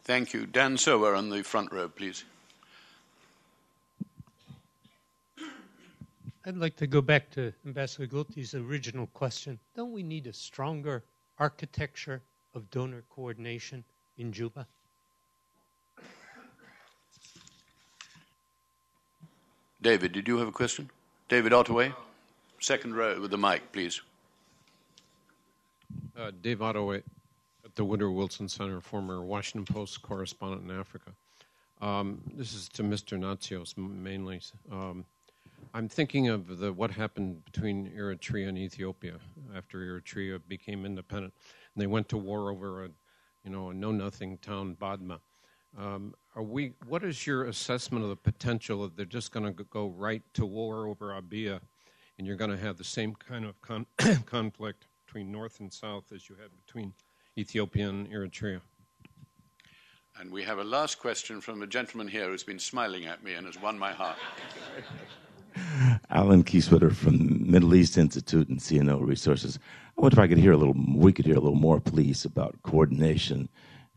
Thank you. Dan Sower on the front row, please. I'd like to go back to Ambassador Gulti's original question. Don't we need a stronger architecture of donor coordination in Juba? David, did you have a question? David Ottaway, second row with the mic, please. Dave Ottaway at the Woodrow Wilson Center, former Washington Post correspondent in Africa. This is to Mr. Natsios mainly. I'm thinking of what happened between Eritrea and Ethiopia after Eritrea became independent. And they went to war over a know-nothing town, Badma. What is your assessment of the potential that they're just going to go right to war over Abyei, and you're going to have the same kind of conflict between North and South as you had between Ethiopia and Eritrea? And we have a last question from a gentleman here who's been smiling at me and has won my heart. Alan Kieswetter from Middle East Institute and CNO Resources. I wonder if we could hear a little more, please, about coordination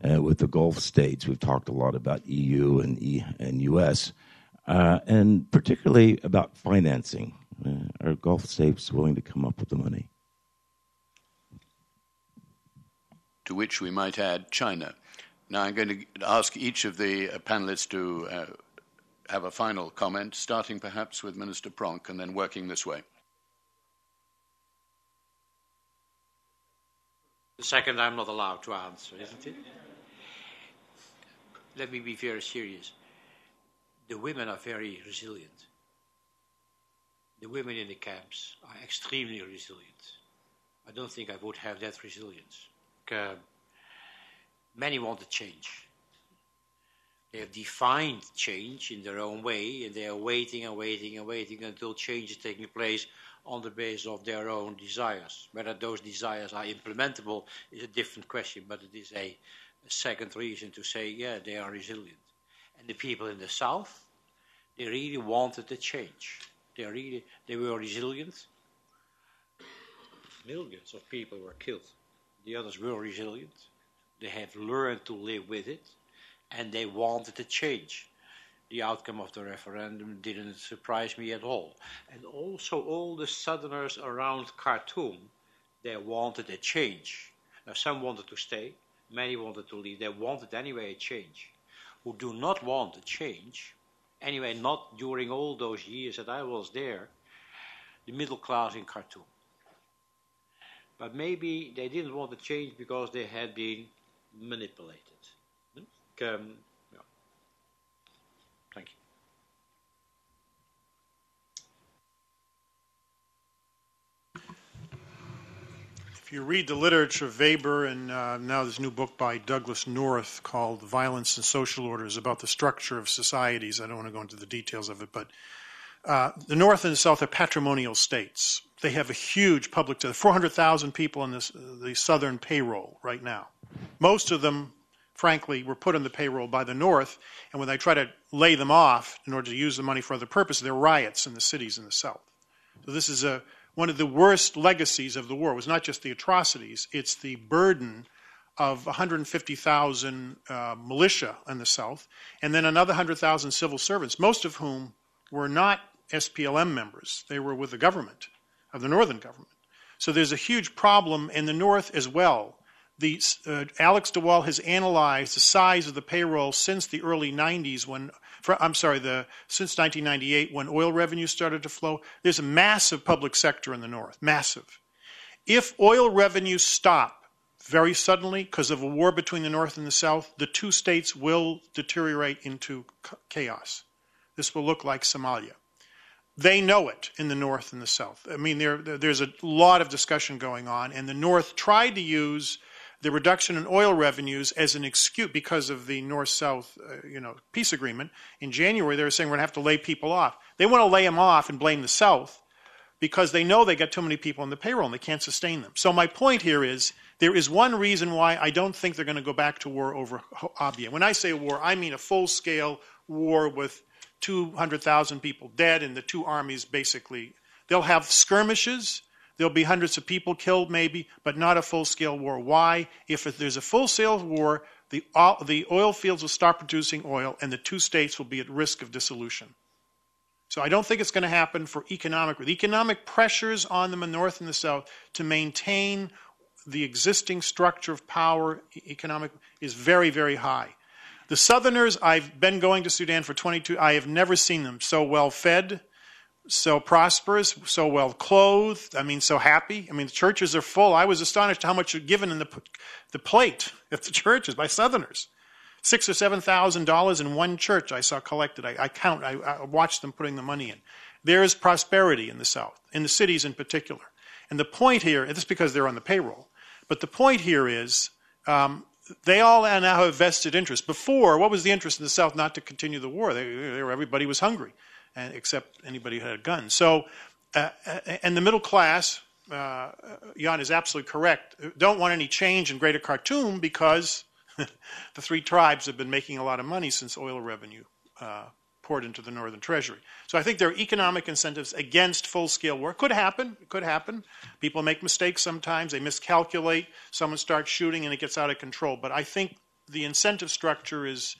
with the Gulf states. We've talked a lot about EU and US, and particularly about financing. Are Gulf states willing to come up with the money? To which we might add China. Now I'm going to ask each of the panelists to have a final comment, starting perhaps with Minister Pronk and then working this way. The second I'm not allowed to answer, isn't it? Let me be very serious. The women are very resilient. The women in the camps are extremely resilient. I don't think I would have that resilience. Many want to change. They have defined change in their own way, and they are waiting and waiting and waiting until change is taking place on the basis of their own desires. Whether those desires are implementable is a different question, but it is a second reason to say, yeah, they are resilient. And the people in the South, they really wanted the change. They were resilient. Millions of people were killed. The others were resilient. They have learned to live with it. And they wanted a change. The outcome of the referendum didn't surprise me at all. And also all the southerners around Khartoum, they wanted a change. Now some wanted to stay, many wanted to leave. They wanted anyway a change. Who do not want a change, anyway not during all those years that I was there, the middle class in Khartoum. But maybe they didn't want to change because they had been manipulated. Yeah. Thank you. If you read the literature of Weber and now this new book by Douglas North called Violence and Social Orders about the structure of societies, I don't want to go into the details of it, but the North and the South are patrimonial states. They have a huge public, 400,000 people in the Southern payroll right now. Most of them, frankly, were put on the payroll by the North, and when they try to lay them off in order to use the money for other purposes, there are riots in the cities in the South. So this is one of the worst legacies of the war. It was not just the atrocities, it's the burden of 150,000 militia in the South, and then another 100,000 civil servants, most of whom were not SPLM members. They were with the government, of the Northern government. So there's a huge problem in the North as well. Alex DeWall has analyzed the size of the payroll since the early 90s since 1998 when oil revenues started to flow. There's a massive public sector in the North, massive. If oil revenues stop very suddenly because of a war between the North and the South, the two states will deteriorate into chaos. This will look like Somalia. They know it in the North and the South. I mean, there's a lot of discussion going on, and the North tried to use the reduction in oil revenues as an excuse because of the North-South peace agreement. In January, they were saying we're going to have to lay people off. They want to lay them off and blame the South because they know they got too many people on the payroll and they can't sustain them. So my point here is there is one reason why I don't think they're going to go back to war over Abyei. When I say war, I mean a full-scale war with 200,000 people dead and the two armies basically. They'll have skirmishes. There'll be hundreds of people killed maybe, but not a full-scale war. Why? If there's a full-scale war, the oil fields will start producing oil, and the two states will be at risk of dissolution. So I don't think it's going to happen for economic pressures on them in the North and the South to maintain the existing structure of power, economic, is very, very high. The Southerners, I've been going to Sudan for 22, I have never seen them so well fed, so prosperous, so well clothed, so happy. The churches are full. I was astonished how much are given in the plate at the churches by Southerners. $6,000 or $7,000 in one church I saw collected. I watched them putting the money in. There is prosperity in the South, in the cities in particular. And the point here, and this is because they're on the payroll, but the point here is they all now have vested interest. Before, what was the interest in the South? Not to continue the war. Everybody was hungry, except anybody who had a gun. So, and the middle class, Jan is absolutely correct, don't want any change in Greater Khartoum because the three tribes have been making a lot of money since oil revenue poured into the Northern Treasury. So I think there are economic incentives against full-scale war. It could happen. People make mistakes sometimes. They miscalculate. Someone starts shooting and it gets out of control. But I think the incentive structure is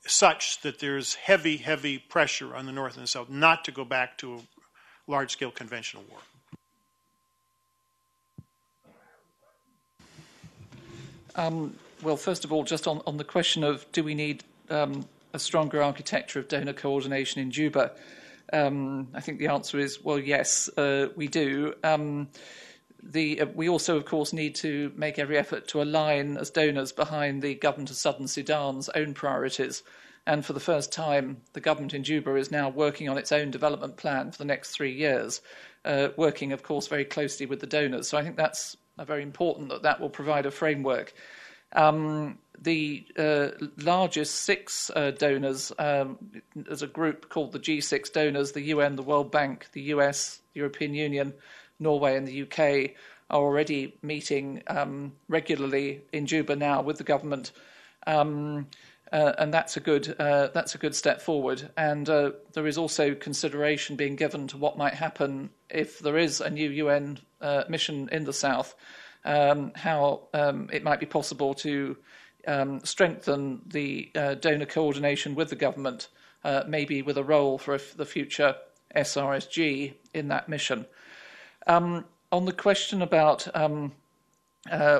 such that there's heavy, heavy pressure on the North and the South not to go back to a large-scale conventional war. Well, first of all, just on the question of do we need a stronger architecture of donor coordination in Juba, I think the answer is, well, yes, we do. We also, of course, need to make every effort to align as donors behind the government of Southern Sudan's own priorities. And for the first time, the government in Juba is now working on its own development plan for the next 3 years, working, of course, very closely with the donors. So I think that's very important that will provide a framework. The largest six donors, as a group called the G6 donors, the UN, the World Bank, the US, the European Union, Norway and the UK, are already meeting regularly in Juba now with the government, and that's a good step forward. And there is also consideration being given to what might happen if there is a new UN mission in the south. How it might be possible to strengthen the donor coordination with the government, maybe with a role for the future SRSG in that mission. On the question about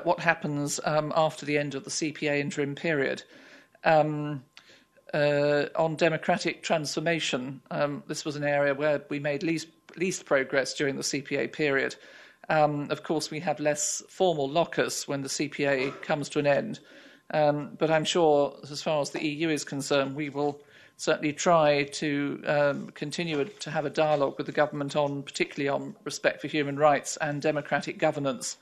what happens after the end of the CPA interim period, on democratic transformation, this was an area where we made least progress during the CPA period. Of course, we have less formal locus when the CPA comes to an end. But I'm sure, as far as the EU is concerned, we will certainly try to continue to have a dialogue with the government particularly on respect for human rights and democratic governance.